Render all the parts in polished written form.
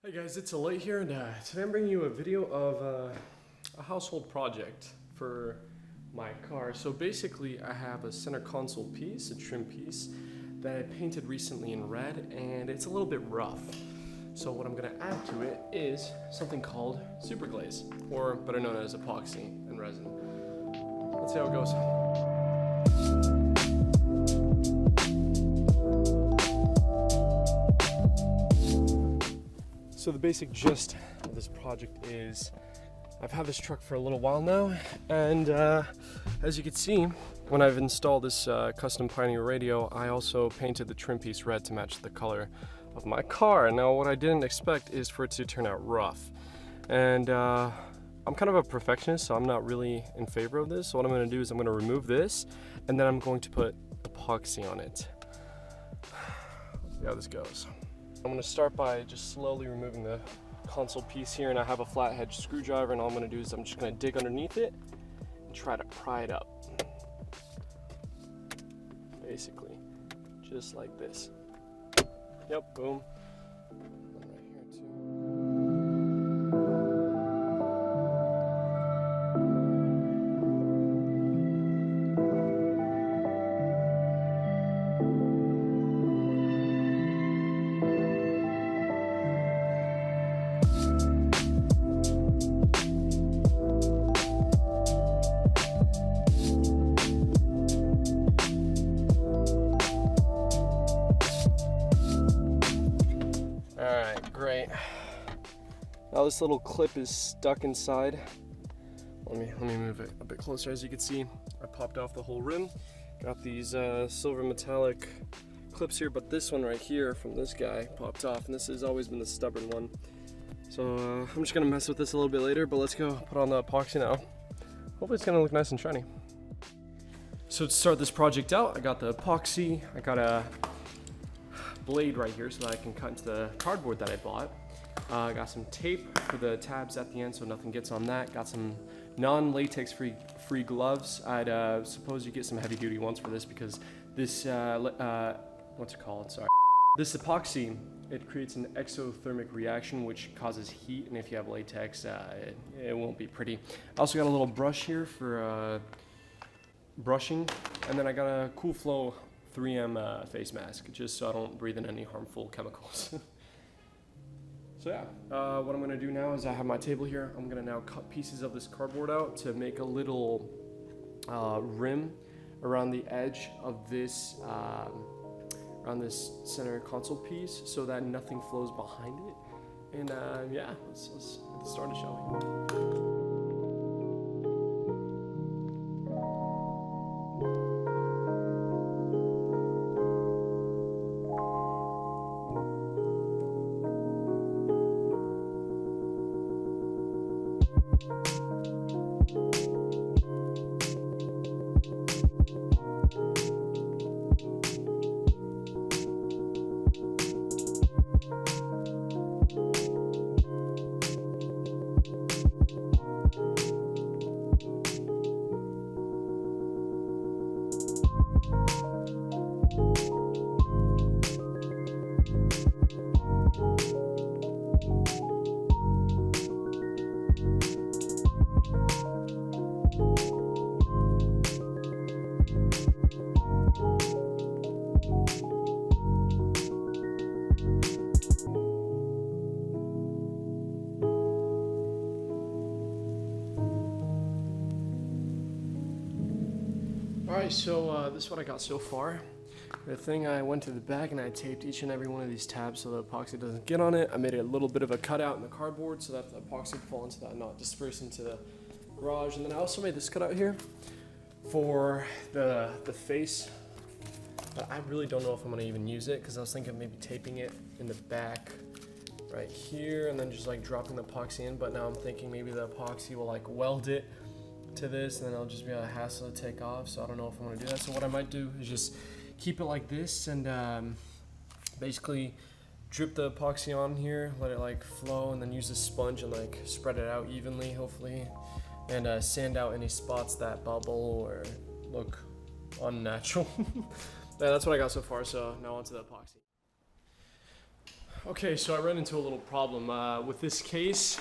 Hey guys, it's Alay here, and today I'm bringing you a video of a household project for my car. So basically I have a center console piece, a trim piece, that I painted recently in red, and it's a little bit rough. So what I'm going to add to it is something called super glaze, or better known as epoxy and resin. Let's see how it goes. So the basic gist of this project is I've had this truck for a little while now, and as you can see, when I've installed this custom Pioneer radio, I also painted the trim piece red to match the color of my car. Now what I didn't expect is for it to turn out rough, and I'm kind of a perfectionist, so I'm not really in favor of this. So what I'm going to do is I'm going to remove this, and then I'm going to put epoxy on it. See how this goes. I'm going to start by just slowly removing the console piece here, and I have a flathead screwdriver, and all I'm going to do is I'm just going to dig underneath it and try to pry it up. Basically, just like this. Yep, boom. And right here too. Alright, great. Now this little clip is stuck inside. Let me move it a bit closer. As you can see, I popped off the whole rim. Got these silver metallic clips here, but this one right here from this guy popped off, and this has always been the stubborn one. So I'm just gonna mess with this a little bit later, but let's go put on the epoxy now. Hopefully it's gonna look nice and shiny. So to start this project out, I got the epoxy, I got a blade right here so that I can cut into the cardboard that I bought. I got some tape for the tabs at the end so nothing gets on that. Got some non-latex free gloves. I'd suppose you get some heavy duty ones for this, because this, what's it called, sorry. This epoxy, it creates an exothermic reaction which causes heat, and if you have latex, it won't be pretty. I also got a little brush here for brushing, and then I got a Cool Flow 3M face mask, just so I don't breathe in any harmful chemicals. So yeah, what I'm gonna do now is I have my table here. I'm gonna now cut pieces of this cardboard out to make a little rim around the edge of this, around this center console piece, so that nothing flows behind it. And yeah, let's get started, shall we? Alright, so this is what I got so far. The thing, I went to the back and I taped each and every one of these tabs so the epoxy doesn't get on it. I made a little bit of a cutout in the cardboard so that the epoxy would fall into that, not disperse into the garage. And then I also made this cutout here for the face. But I really don't know if I'm going to even use it, because I was thinking of maybe taping it in the back right here and then just like dropping the epoxy in. But now I'm thinking maybe the epoxy will like weld it to this, and then it'll just be a hassle to take off, so I don't know if I'm going to do that. So what I might do is just keep it like this, and basically drip the epoxy on here, let it like flow, and then use a sponge and like spread it out evenly, hopefully, and sand out any spots that bubble or look unnatural. Yeah, that's what I got so far, so now onto the epoxy. Okay, so I ran into a little problem with this case,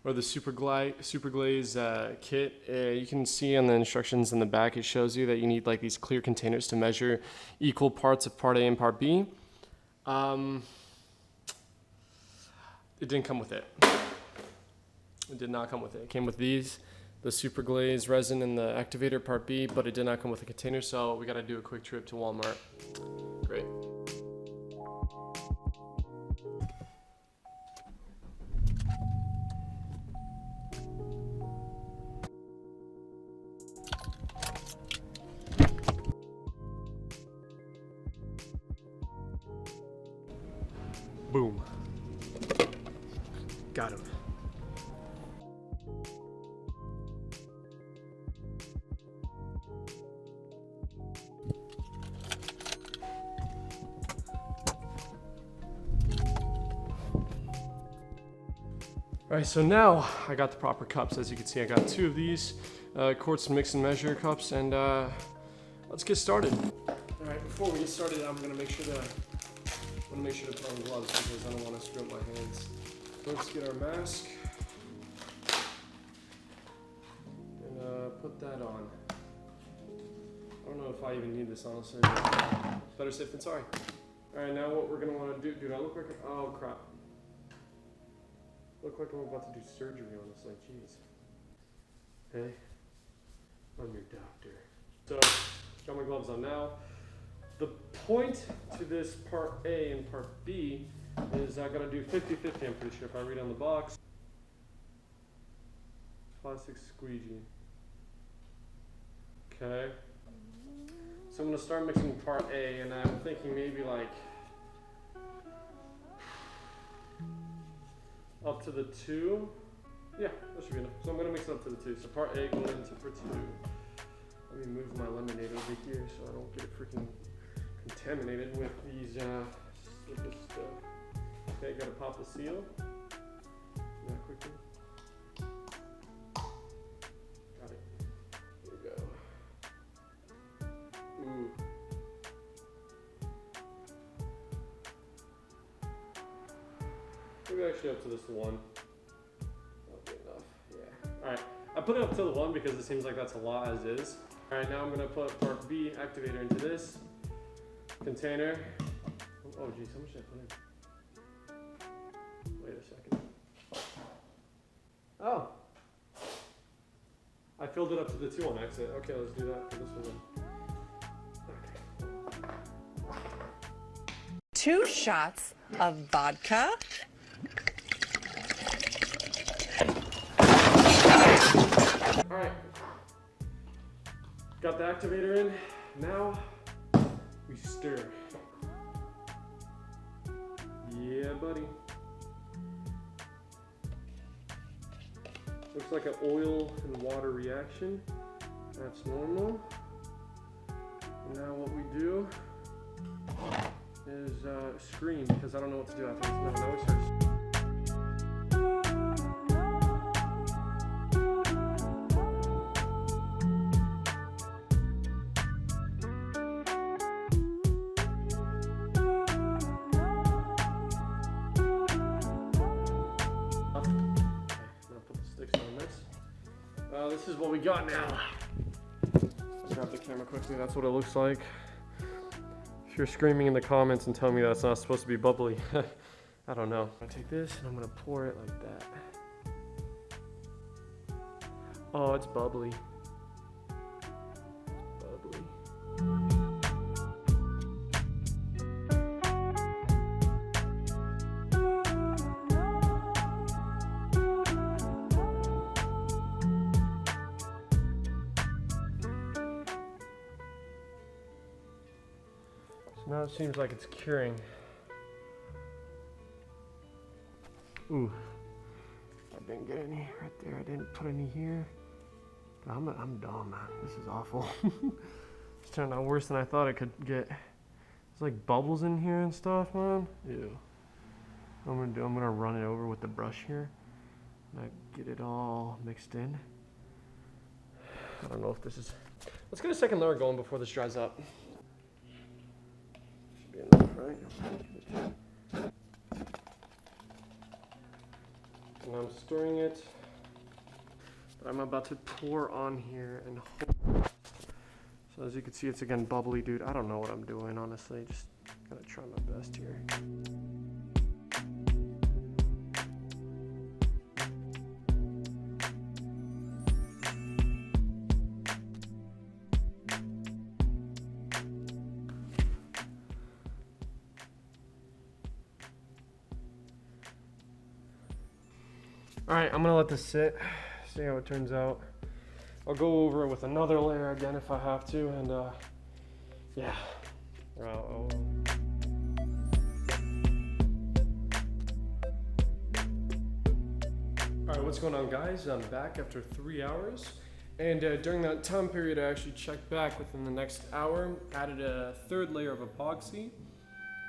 or the Super Glaze kit. You can see on the instructions in the back, it shows you that you need like these clear containers to measure equal parts of part A and part B. It didn't come with it. It did not come with it. It came with these, the Super Glaze resin and the activator part B, but it did not come with a container, so we gotta do a quick trip to Walmart. Great. Boom. Got him. All right, so now I got the proper cups. As you can see, I got 2 of these quartz mix and measure cups, and let's get started. All right, before we get started, I'm gonna make sure to put on gloves because I don't want to screw up my hands. Let's get our mask and put that on. I don't know if I even need this, honestly. Better safe than sorry. All right, now what we're gonna want to do, dude, I look like, oh crap. Look like I'm about to do surgery on this, like, jeez. Hey, I'm your doctor. So, got my gloves on now. The point to this part A and part B is I gotta do 50-50, I'm pretty sure, if I read on the box. Plastic squeegee. Okay. So I'm gonna start mixing part A, and I'm thinking maybe like up to the 2. Yeah, that should be enough. So I'm gonna mix it up to the 2. So part A going into part 2. Let me move my lemonade over here so I don't get it freaking contaminated with these slippery stuff. Okay, gotta pop the seal. Yeah, quickly. Got it. Here we go. Ooh. Maybe actually up to this 1. That'll be enough. Yeah. Alright. I put it up to the 1 because it seems like that's a lot as is. Alright, now I'm gonna put part B activator into this container. Oh geez, how much did I put in? Wait a second. Oh. I filled it up to the 2 on accident. Okay, let's do that for this one. Okay. 2 shots of vodka. Alright. Got the activator in. Now we stir. Yeah, buddy. Looks like an oil and water reaction. That's normal. And now what we do is scream because I don't know what to do after this. No, we start. This is what we got now. I'll grab the camera quickly. That's what it looks like. If you're screaming in the comments and telling me that's not supposed to be bubbly, I don't know. I'm gonna take this and I'm gonna pour it like that. Oh, it's bubbly. Bubbly. Now it seems like it's curing. Ooh, I didn't get any right there. I didn't put any here. I'm dumb, man. This is awful. It's turned out worse than I thought it could get. There's like bubbles in here and stuff, man. Ew. I'm gonna run it over with the brush here. And I get it all mixed in. I don't know if this is. Let's get a second layer going before this dries up. Should be enough, right? and I'm stirring it. But I'm about to pour on here and hold. So as you can see, it's again bubbly, dude. I don't know what I'm doing, honestly. Just gotta try my best here. All right, I'm gonna let this sit, see how it turns out. I'll go over it with another layer again if I have to, and yeah. All right, what's going on, guys? I'm back after 3 hours, and during that time period, I actually checked back within the next hour, added a third layer of epoxy,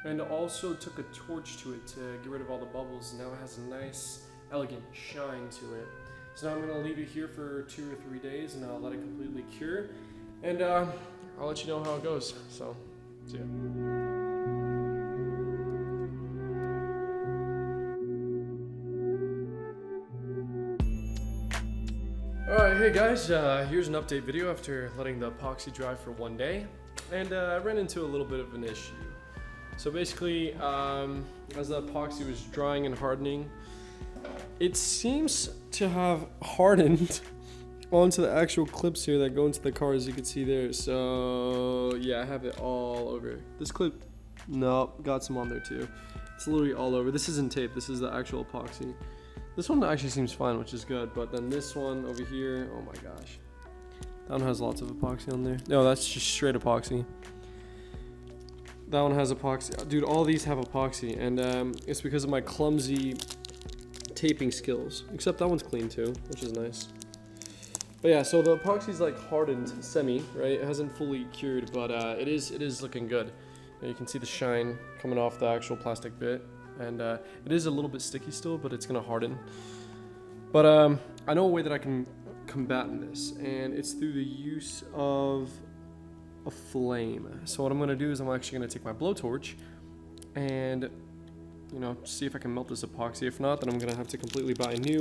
and also took a torch to it to get rid of all the bubbles. Now it has a nice, elegant shine to it. So now I'm gonna leave it here for 2 or 3 days, and I'll let it completely cure, and I'll let you know how it goes. So, see ya. Alright, hey guys, here's an update video after letting the epoxy dry for 1 day, and I ran into a little bit of an issue. So basically, as the epoxy was drying and hardening, it seems to have hardened onto the actual clips here that go into the car, as you can see there. So yeah, I have it all over. This clip, no, got some on there too. It's literally all over. This isn't tape, this is the actual epoxy. This one actually seems fine, which is good, but then this one over here, oh my gosh. That one has lots of epoxy on there. No, that's just straight epoxy. That one has epoxy. Dude, all these have epoxy, and it's because of my clumsy taping skills, except that one's clean too, which is nice. But yeah, so the epoxy's like hardened semi, right? It hasn't fully cured, but it is looking good. And you can see the shine coming off the actual plastic bit, and it is a little bit sticky still, but it's gonna harden. But I know a way that I can combat this, and it's through the use of a flame. So what I'm gonna do is I'm actually gonna take my blowtorch and, you know, see if I can melt this epoxy. If not, then I'm gonna have to completely buy a new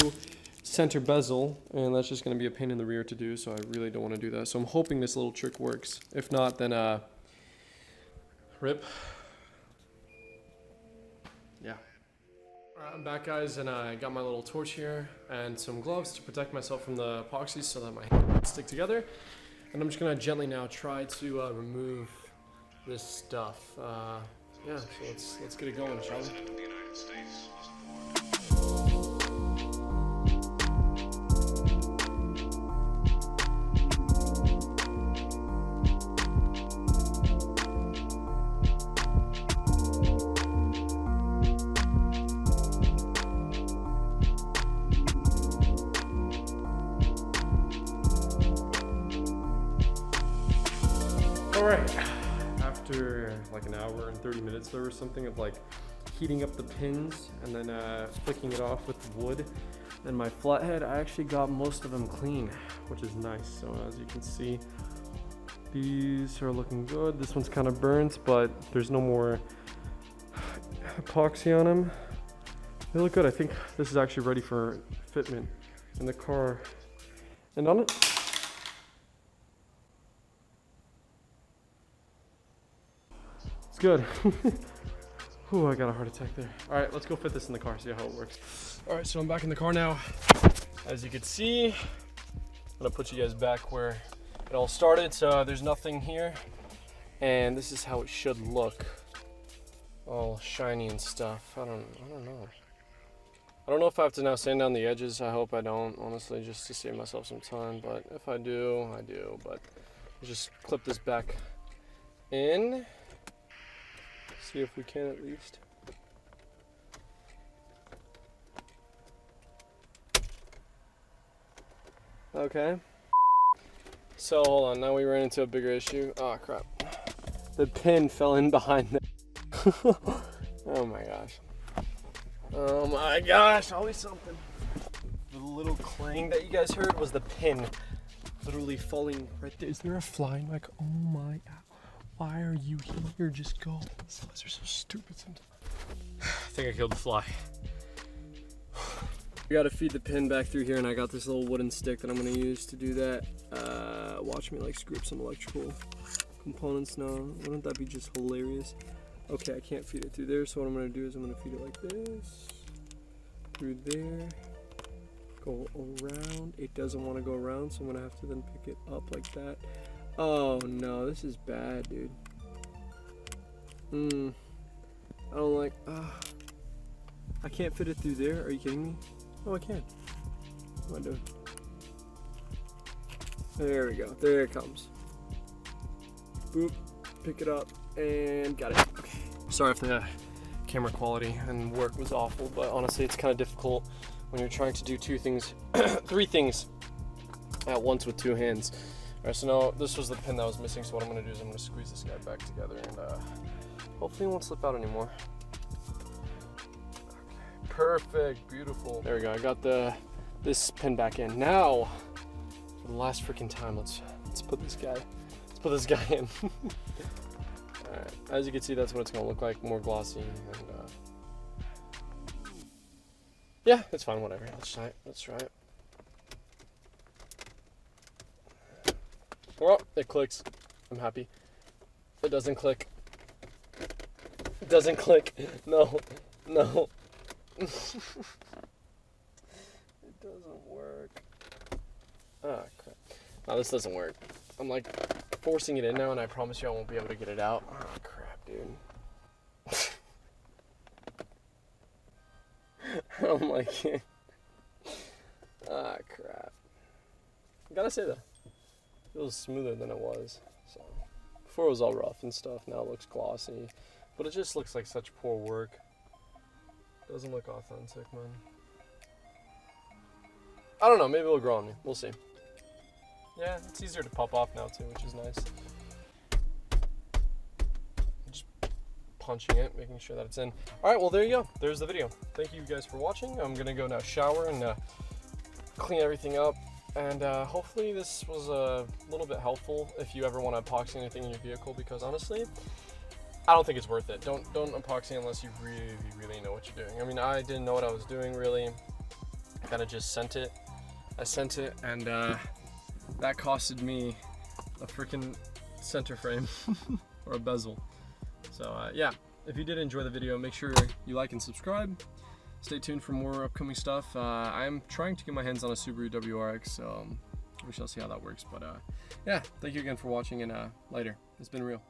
center bezel, and that's just gonna be a pain in the rear to do, so I really don't wanna do that. So I'm hoping this little trick works. If not, then rip. Yeah. Alright, I'm back, guys, and I got my little torch here and some gloves to protect myself from the epoxy so that my hands won't stick together. And I'm just gonna gently now try to remove this stuff. Yeah, so let's get it going, shall we? All right. After like an hour and 30 minutes there or something of like heating up the pins and then flicking it off with wood and my flathead, I actually got most of them clean, which is nice. So as you can see, these are looking good. This one's kind of burnt, but there's no more epoxy on them. They look good. I think this is actually ready for fitment in the car. And on it, good. Ooh, I got a heart attack there. All right, let's go fit this in the car, see how it works. All right, so I'm back in the car now. As you can see, I'm gonna put you guys back where it all started. So there's nothing here, and this is how it should look. All shiny and stuff. I don't know. I don't know if I have to now sand down the edges. I hope I don't, honestly, just to save myself some time. But if I do, I do. But I'll just clip this back in. See if we can at least. Okay. So hold on, now we ran into a bigger issue. Oh crap. The pin fell in behind there. Oh my gosh. Oh my gosh, always something. The little clang that you guys heard was the pin literally falling right there. Is there a fly? Like, oh my god. Why are you here? Just go. These flies are so stupid sometimes. I think I killed the fly. We gotta feed the pin back through here, and I got this little wooden stick that I'm gonna use to do that. Watch me like screw up some electrical components now. Wouldn't that be just hilarious? Okay, I can't feed it through there, so what I'm gonna do is I'm gonna feed it like this, through there, go around. It doesn't want to go around, so I'm gonna have to then pick it up like that. Oh no, this is bad, dude. I don't like, I can't fit it through there. Are you kidding me? Oh, I can. What am I doing? There we go. There it comes. Boop. Pick it up and got it. Okay. Sorry if the camera quality and work was awful, but honestly, it's kind of difficult when you're trying to do three things at once with two hands. All right, so now this was the pin that was missing, so what I'm gonna do is I'm gonna squeeze this guy back together, and hopefully it won't slip out anymore. Okay, perfect, beautiful. There we go, I got this pin back in. Now, for the last freaking time, let's put this guy in. All right, as you can see, that's what it's gonna look like, more glossy, and yeah, it's fine, whatever. Let's try it. Well, it clicks. I'm happy. It doesn't click. It doesn't click. No. It doesn't work. Ah, crap. No, this doesn't work. I'm like forcing it in now, and I promise you I won't be able to get it out. Oh, crap, dude. I don't like it. Ah, crap. I gotta say though, it feels smoother than it was. So before it was all rough and stuff. Now it looks glossy, but it just looks like such poor work. Doesn't look authentic, man. I don't know. Maybe it'll grow on me. We'll see. Yeah, it's easier to pop off now too, which is nice. Just punching it, making sure that it's in. All right, well there you go. There's the video. Thank you guys for watching. I'm gonna go now shower and clean everything up. And hopefully this was a little bit helpful if you ever want to epoxy anything in your vehicle, because honestly, I don't think it's worth it. Don't epoxy unless you really know what you're doing. I mean, I didn't know what I was doing really. I kind of just sent it. I sent it, and that costed me a freaking center frame or a bezel. So yeah, if you did enjoy the video, make sure you like and subscribe. Stay tuned for more upcoming stuff. I'm trying to get my hands on a Subaru WRX, so we shall see how that works. But yeah, thank you again for watching, and later. It's been real.